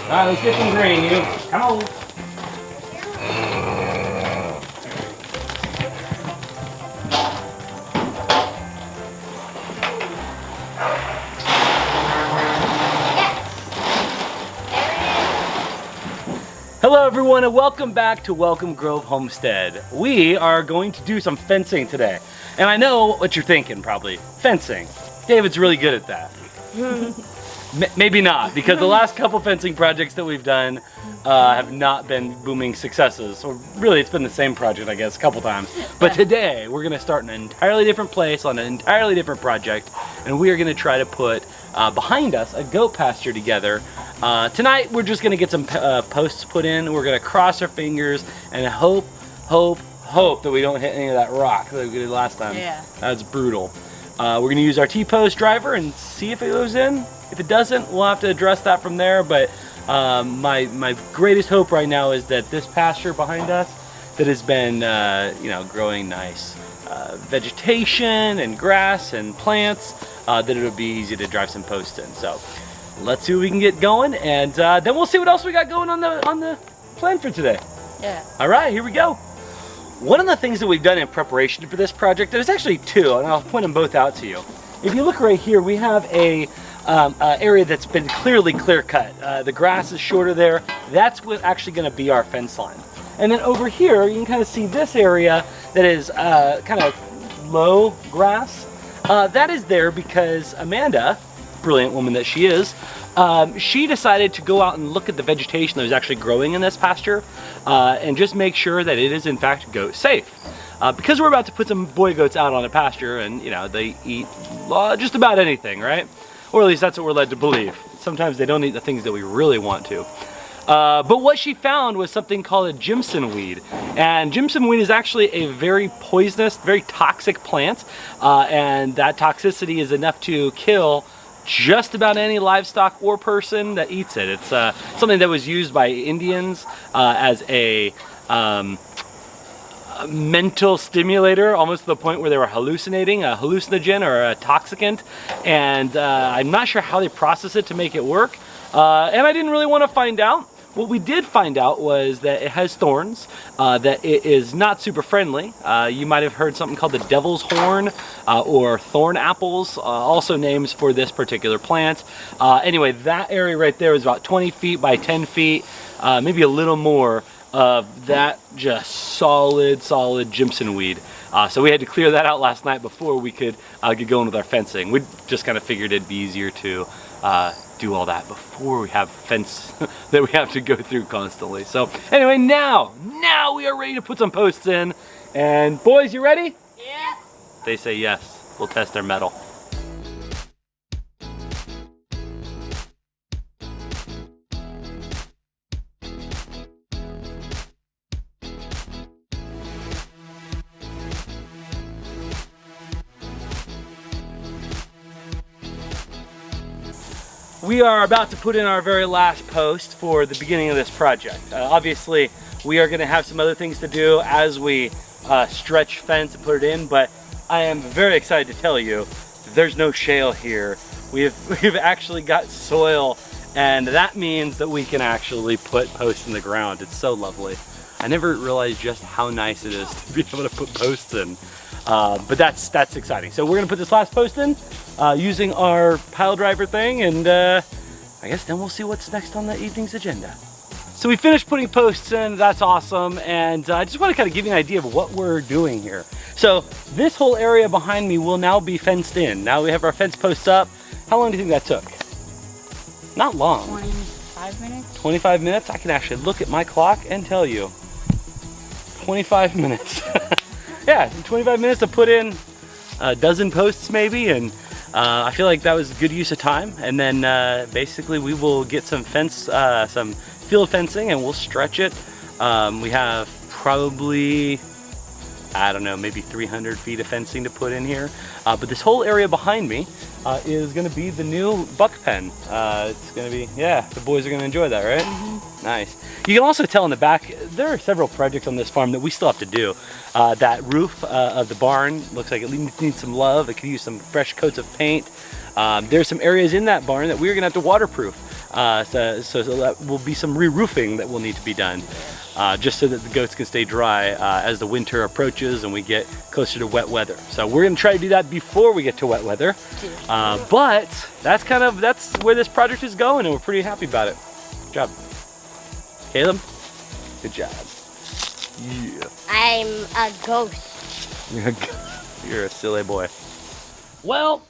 Alright, let's get some grain, you. Come on. Hello everyone and welcome back to Welcome Grove Homestead. We are going to do some fencing today. And I know what you're thinking probably, fencing. David's really good at that. Maybe not, because the last couple fencing projects that we've done have not been booming successes. So really it's been the same project I guess a couple times. But today we're gonna start in an entirely different place on an entirely different project. And we are gonna try to put behind us a goat pasture together. Tonight we're just gonna get some posts put in. We're gonna cross our fingers and hope that we don't hit any of that rock that we did last time. Yeah. That's brutal. We're gonna use our T-post driver and see if it goes in. If it doesn't, we'll have to address that from there. But my greatest hope right now is that this pasture behind us that has been growing nice vegetation and grass and plants, that it'll be easy to drive some posts in. So let's see what we can get going, and then we'll see what else we got going on the plan for today. Yeah. All right, here we go. One of the things that we've done in preparation for this project, there's actually two, and I'll point them both out to you. If you look right here, we have a area that's been clearly clear cut. The grass is shorter there. That's what's actually going to be our fence line. And then over here, you can kind of see this area that is kind of low grass. That is there because Amanda, brilliant woman that she is, she decided to go out and look at the vegetation that was actually growing in this pasture and just make sure that it is in fact goat safe. Because we're about to put some boy goats out on a pasture and they eat just about anything, right? Or at least that's what we're led to believe. Sometimes they don't eat the things that we really want to. But what she found was something called a Jimson weed. And Jimson weed is actually a very poisonous, very toxic plant. And that toxicity is enough to kill just about any livestock or person that eats it. It's something that was used by Indians as a mental stimulator, almost to the point where they were hallucinating, a hallucinogen or a toxicant. And I'm not sure how they process it to make it work. And I didn't really want to find out. What we did find out was that it has thorns, that it is not super friendly. You might have heard something called the devil's horn or thorn apples, also names for this particular plant. Anyway, that area right there is about 20 feet by 10 feet, maybe a little more of that just solid Jimson weed. So we had to clear that out last night before we could get going with our fencing. We just kind of figured it'd be easier to do all that before we have fence that we have to go through constantly. So anyway, now we are ready to put some posts in. And boys, you ready? Yeah. They say yes. We'll test their metal. We are about to put in our very last post for the beginning of this project. Obviously, we are going to have some other things to do as we stretch fence and put it in, but I am very excited to tell you there's no shale here. We've actually got soil, and that means that we can actually put posts in the ground. It's so lovely. I never realized just how nice it is to be able to put posts in. But that's exciting. So we're gonna put this last post in using our pile driver thing, and I guess then we'll see what's next on the evening's agenda. So we finished putting posts in, that's awesome, and I just want to kind of give you an idea of what we're doing here. So this whole area behind me will now be fenced in. Now we have our fence posts up. How long do you think that took? Not long. 25 minutes? 25 minutes? I can actually look at my clock and tell you. 25 minutes. Yeah, 25 minutes to put in a dozen posts maybe, and I feel like that was a good use of time. And then basically we will get some some field fencing, and we'll stretch it. We have probably, I don't know, maybe 300 feet of fencing to put in here. But this whole area behind me is gonna be the new buck pen. It's gonna be, yeah, the boys are gonna enjoy that, right? Mm-hmm. Nice. You can also tell in the back, there are several projects on this farm that we still have to do. That roof of the barn looks like it needs some love. It could use some fresh coats of paint. There's some areas in that barn that we're gonna have to waterproof. So that will be some re-roofing that will need to be done, just so that the goats can stay dry as the winter approaches and we get closer to wet weather. So we're gonna try to do that before we get to wet weather. But that's where this project is going, and we're pretty happy about it. Good job. Caleb, good job. Yeah. I'm a ghost. You're a silly boy. Well,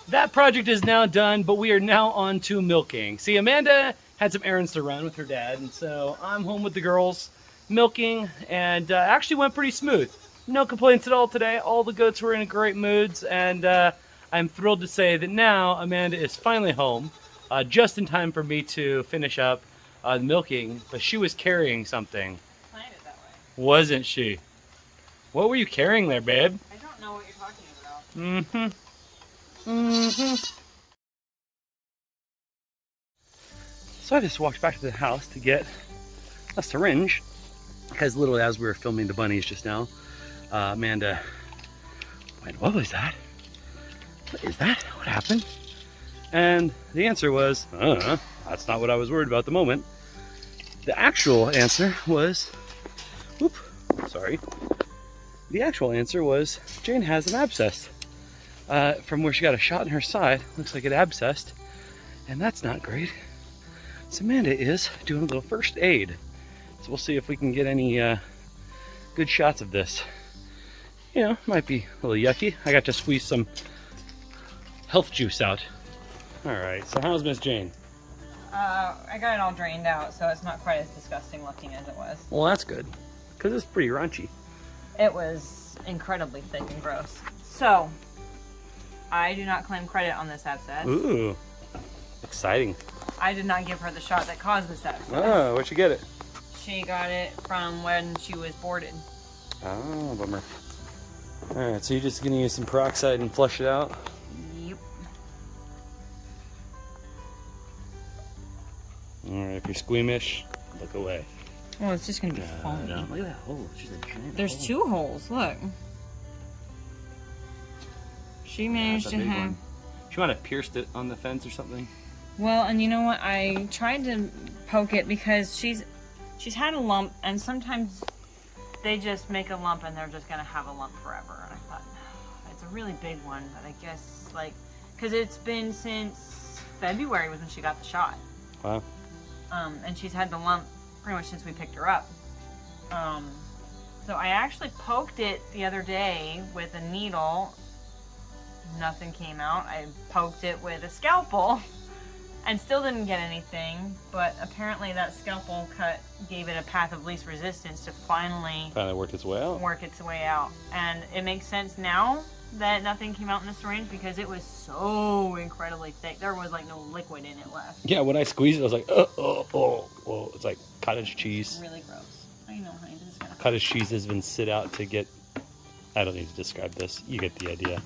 that project is now done, but we are now on to milking. See, Amanda had some errands to run with her dad, and so I'm home with the girls milking, and actually went pretty smooth. No complaints at all today. All the goats were in great moods, and I'm thrilled to say that now Amanda is finally home, just in time for me to finish up the milking, but she was carrying something. Planned it that way. Wasn't she? What were you carrying there, babe? I don't know what you're talking about. So I just walked back to the house to get a syringe, because literally as we were filming the bunnies just now, Amanda went, "What was that? What is that? What happened?" And the answer was, that's not what I was worried about at the moment. The actual answer was, the actual answer was Jane has an abscess. From where she got a shot in her side, looks like it abscessed, and that's not great. So Amanda is doing a little first aid. So we'll see if we can get any good shots of this. You know, might be a little yucky. I got to squeeze some health juice out. All right, so how's Miss Jane? I got it all drained out, so it's not quite as disgusting looking as it was. Well, that's good, because it's pretty raunchy. It was incredibly thick and gross. So, I do not claim credit on this abscess. Ooh, exciting. I did not give her the shot that caused this abscess. Oh, where'd you get it? She got it from when she was boarded. Oh, bummer. All right, so you're just gonna use some peroxide and flush it out? Yep. All right, if you're squeamish, look away. Well, it's just gonna be foamy. No, look at that hole. She's a giant There's hole. 2 holes, look. She managed That's a to big have... one. She might have pierced it on the fence or something. Well, and you know what? I tried to poke it because she's had a lump, and sometimes they just make a lump and they're just gonna have a lump forever. And I thought, it's a really big one, but I guess, like, because it's been since February was when she got the shot. Wow. And she's had the lump pretty much since we picked her up. So I actually poked it the other day with a needle. Nothing came out. I poked it with a scalpel and still didn't get anything, but apparently that scalpel cut gave it a path of least resistance to finally worked its way out. Work its way out. And it makes sense now that nothing came out in the syringe because it was so incredibly thick. There was like no liquid in it left. Yeah, when I squeezed it, I was like, oh. It's like cottage cheese. Really gross. I know, honey. This is gonna... Cottage cheese has been sit out to get, I don't need to describe this. You get the idea.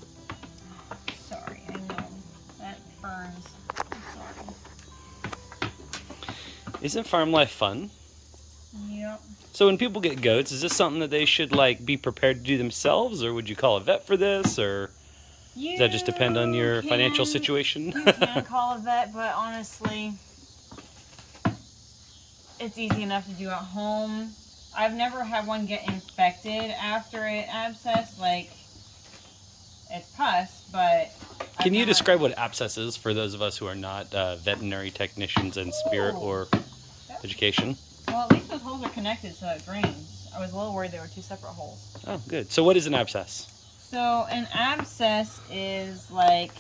Sorry, I know. That burns. I'm sorry. Isn't farm life fun? Yep. So when people get goats, is this something that they should like be prepared to do themselves, or would you call a vet for this, or does that just depend on your financial situation? You can call a vet, but honestly, it's easy enough to do at home. I've never had one get infected after it abscess. Like, it's pus, but... Can you describe what abscess is for those of us who are not veterinary technicians in spirit or education? Well, at least those holes are connected so it drains. I was a little worried they were 2 separate holes. Oh, good. So what is an abscess? So an abscess is like,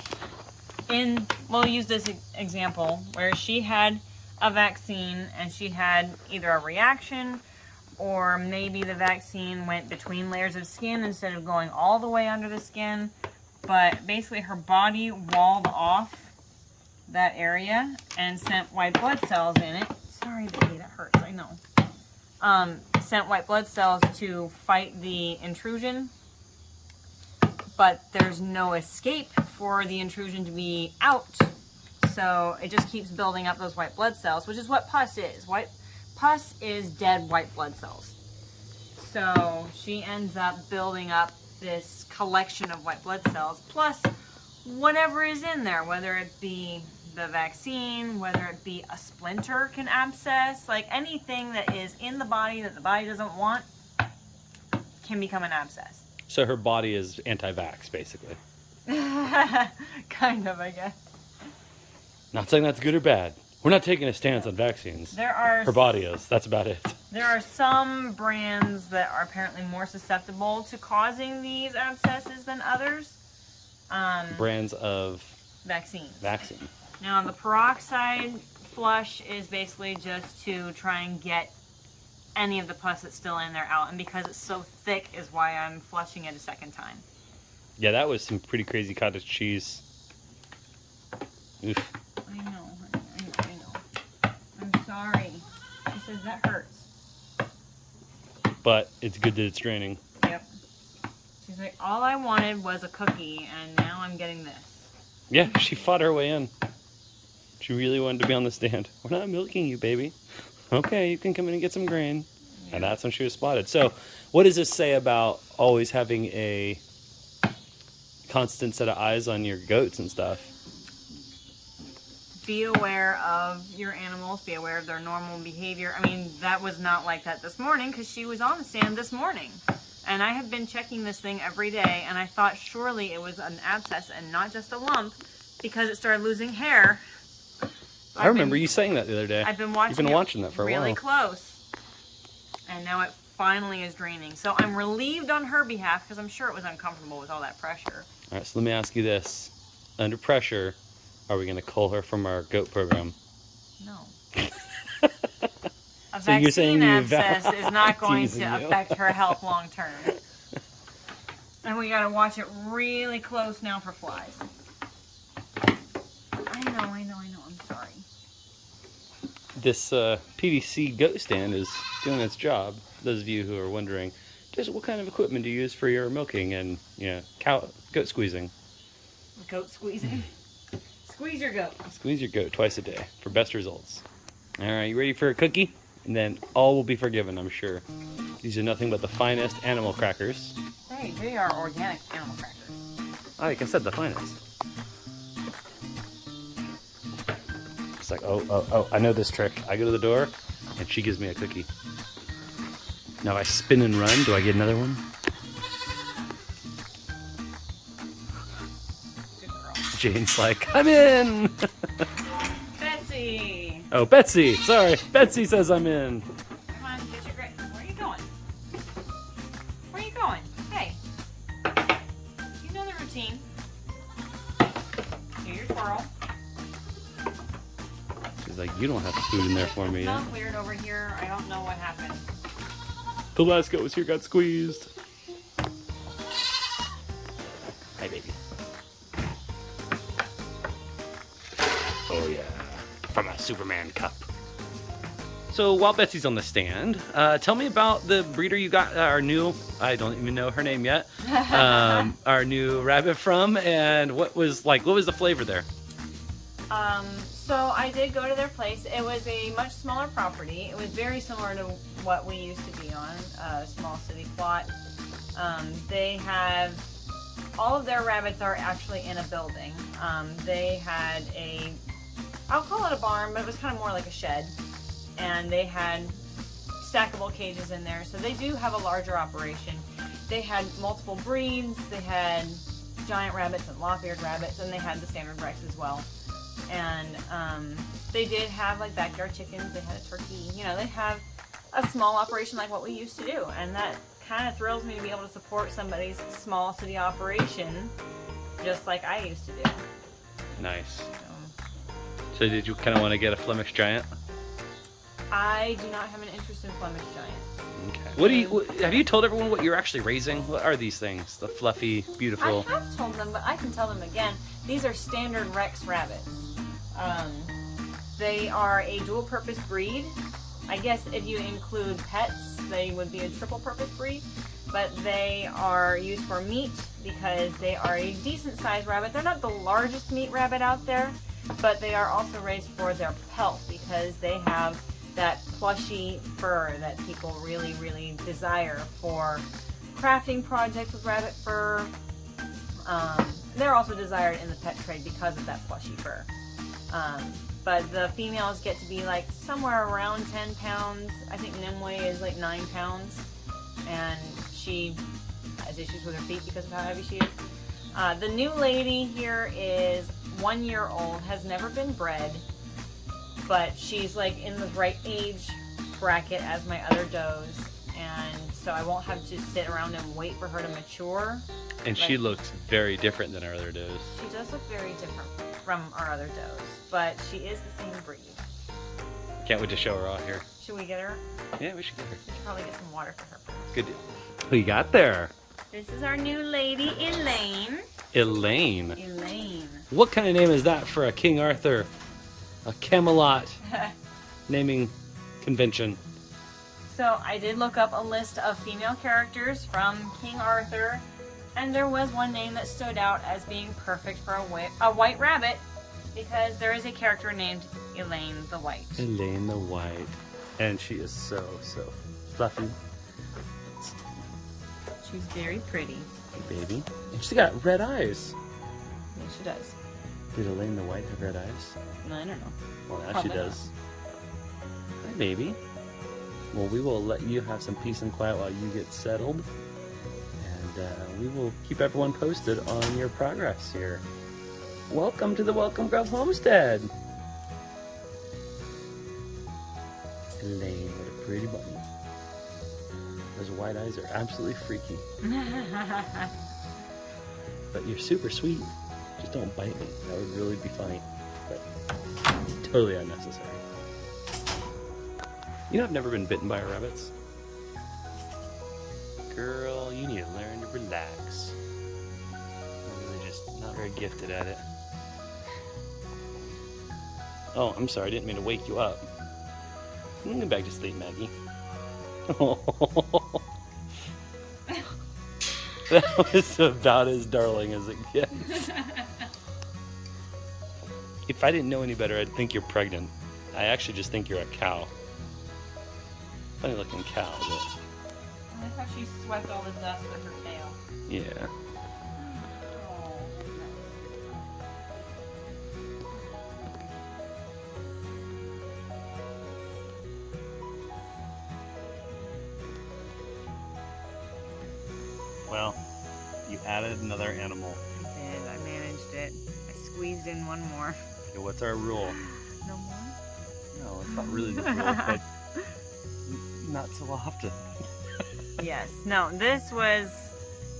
we'll use this example where she had a vaccine and she had either a reaction or maybe the vaccine went between layers of skin instead of going all the way under the skin. But basically her body walled off that area and sent white blood cells in it. Sorry, baby, that hurts, I know. Sent white blood cells to fight the intrusion. But there's no escape for the intrusion to be out. So it just keeps building up those white blood cells, which is what pus is. Pus is dead white blood cells. So she ends up building up this collection of white blood cells, plus whatever is in there, whether it be the vaccine, whether it be a splinter can abscess, like anything that is in the body that the body doesn't want can become an abscess. So her body is anti-vax, basically. Kind of, I guess. Not saying that's good or bad. We're not taking a stance on vaccines. Her body is. That's about it. There are some brands that are apparently more susceptible to causing these abscesses than others. Brands of vaccine. Now, the peroxide flush is basically just to try and get any of the pus that's still in there out. And because it's so thick is why I'm flushing it a second time. Yeah, that was some pretty crazy cottage cheese. Oof. I know. I'm sorry. She says that hurts. But it's good that it's draining. Yep. She's like, all I wanted was a cookie, and now I'm getting this. Yeah, she fought her way in. She really wanted to be on the stand. We're not milking you, baby. Okay, you can come in and get some grain. Yeah. And that's when she was spotted. So what does this say about always having a constant set of eyes on your goats and stuff? Be aware of your animals. Be aware of their normal behavior. I mean, that was not like that this morning because she was on the stand this morning. And I have been checking this thing every day, and I thought surely it was an abscess and not just a lump because it started losing hair. So I remember you saying that the other day. I've been watching. You've been watching that for a while. Really close. And now it finally is draining. So I'm relieved on her behalf because I'm sure it was uncomfortable with all that pressure. All right, so let me ask you this. Under pressure, are we going to cull her from our goat program? No. A vaccine abscess is not going to affect her health long term. And we got to watch it really close now for flies. I know. I'm sorry. This PVC goat stand is doing its job. Those of you who are wondering, just what kind of equipment do you use for your milking and goat squeezing? Goat squeezing? Squeeze your goat. Squeeze your goat twice a day for best results. All right, you ready for a cookie? And then all will be forgiven, I'm sure. These are nothing but the finest animal crackers. Hey, they are organic animal crackers. Like I said, the finest. It's like, oh, I know this trick. I go to the door, and she gives me a cookie. Now I spin and run. Do I get another one? Good girl. Jane's like, I'm in! Betsy! Oh, Betsy! Sorry. Betsy says I'm in. Come on, get your grip. Where are you going? Where are you going? Hey. You know the routine. Do your twirl. She's like, you don't have food in there for me It's yet. not weird over here. I don't know what happened. The last goat was here, got squeezed. Hi, baby. Oh, yeah. From a Superman cup. So while Betsy's on the stand, tell me about the breeder you got, our new, I don't even know her name yet, our new rabbit from, and what was the flavor there? So I did go to their place. It was a much smaller property. It was very similar to what we used to be on, a small city plot. They have, all of their rabbits are actually in a building. They had I'll call it a barn, but it was kind of more like a shed. And they had stackable cages in there. So they do have a larger operation. They had multiple breeds. They had giant rabbits and lop-eared rabbits, and they had the standard Rex as well. And they did have like backyard chickens. They had a turkey. You know, they have a small operation like what we used to do. And that kind of thrills me to be able to support somebody's small city operation just like I used to do. Nice. So did you kind of want to get a Flemish Giant? I do not have an interest in Flemish Giants. Okay. Have you told everyone what you're actually raising? What are these things? The fluffy, beautiful... I have told them, but I can tell them again. These are standard Rex rabbits. They are a dual-purpose breed. I guess if you include pets, they would be a triple-purpose breed. But they are used for meat because they are a decent-sized rabbit. They're not the largest meat rabbit out there, but they are also raised for their pelt because they have that plushy fur that people really, really desire for crafting projects with rabbit fur. They're also desired in the pet trade because of that plushy fur. But the females get to be like somewhere around 10 pounds. I think Nimue is like 9 pounds. And she has issues with her feet because of how heavy she is. The new lady here is 1 year old, has never been bred, but she's like in the right age bracket as my other does. And so I won't have to sit around and wait for her to mature. And she looks very different than our other does. She does look very different from our other does, but she is the same breed. Can't wait to show her out here. Should we get her? Yeah, we should get her. We should probably get some water for her. Good deal. Who you got there? This is our new lady, Elaine. Elaine. Elaine. What kind of name is that for a King Arthur, a Camelot naming convention? So I did look up a list of female characters from King Arthur, and there was one name that stood out as being perfect for a white rabbit, because there is a character named Elaine the White. Elaine the White. And she is so fluffy. She's very pretty. Hey, baby. And she's got red eyes. Yeah, she does. Did Elaine the White have red eyes? I don't know. Well, now Probably she does. Hi, baby. Well, we will let you have some peace and quiet while you get settled. And we will keep everyone posted on your progress here. Welcome to the Welcome Grove Homestead. Elaine, what a pretty bunny. Those white eyes are absolutely freaky. But you're super sweet. Just don't bite me. That would really be funny. But totally unnecessary. You know, I've never been bitten by rabbits. Girl, you need to learn to relax. I'm really just not very gifted at it. Oh, I'm sorry. I didn't mean to wake you up. Get back to sleep, Maggie. That was about as darling as it gets. If I didn't know any better, I'd think you're pregnant. I actually just think you're a cow. Funny looking cow, but... I like how she swept all the dust with her tail. yeah. Oh, Well, you added another animal. I did. I managed it. I squeezed in one more. Okay, what's our rule? No more? No, it's not really the rule, but not so often. Yes. No, this was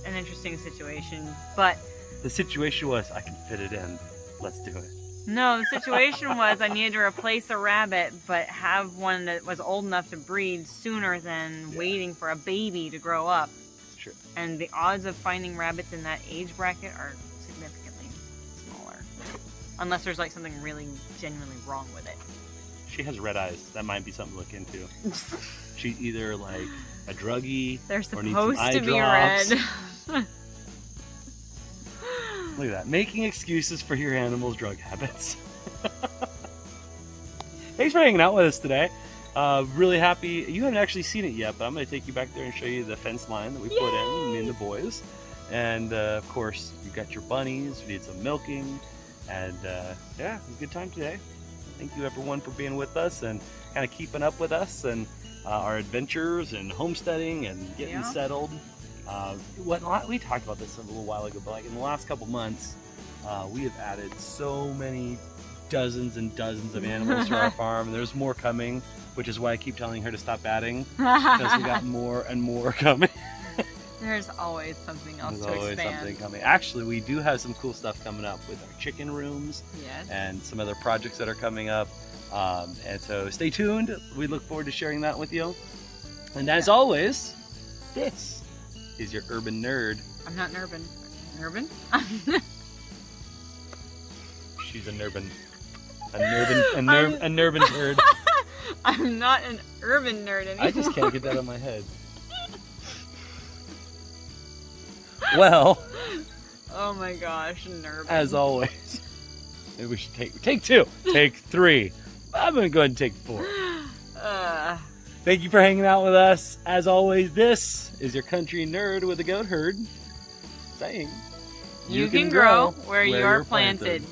an interesting situation, but... The situation was, I can fit it in. Let's do it. No, the situation was I needed to replace a rabbit, but have one that was old enough to breed sooner than waiting for a baby to grow up. Sure. And the odds of finding rabbits in that age bracket are significantly smaller. Unless there's like something really genuinely wrong with it. She has red eyes. That might be something to look into. She's either like a druggie They're or needs some supposed eye to be drops. red. Look at that. Making excuses for your animal's drug habits. Thanks for hanging out with us today. Really happy. You haven't actually seen it yet, but I'm going to take you back there and show you the fence line that we put in, me and the boys. And of course, you got your bunnies. You need some milking. And yeah, it was a good time today. Thank you everyone for being with us and kind of keeping up with us and our adventures and homesteading and getting settled. We talked about this a little while ago, but like in the last couple months, we have added so many dozens and dozens of animals to our farm, and there's more coming, which is why I keep telling her to stop adding, because we got more and more coming. There's always something else There's to always expand. something coming. Actually, we do have some cool stuff coming up with our chicken rooms and some other projects that are coming up. And so stay tuned. We look forward to sharing that with you. And as always, this is your urban nerd. I'm not an urban. Urban? She's a nurbin. A nurbin nerd. I'm not an urban nerd anymore. I just can't get that out of my head. Well, oh my gosh, nervous. as always, maybe we should take two, take three. I'm gonna go ahead and take 4. Thank you for hanging out with us. As always, this is your country nerd with a goat herd saying, you can grow where you're planted.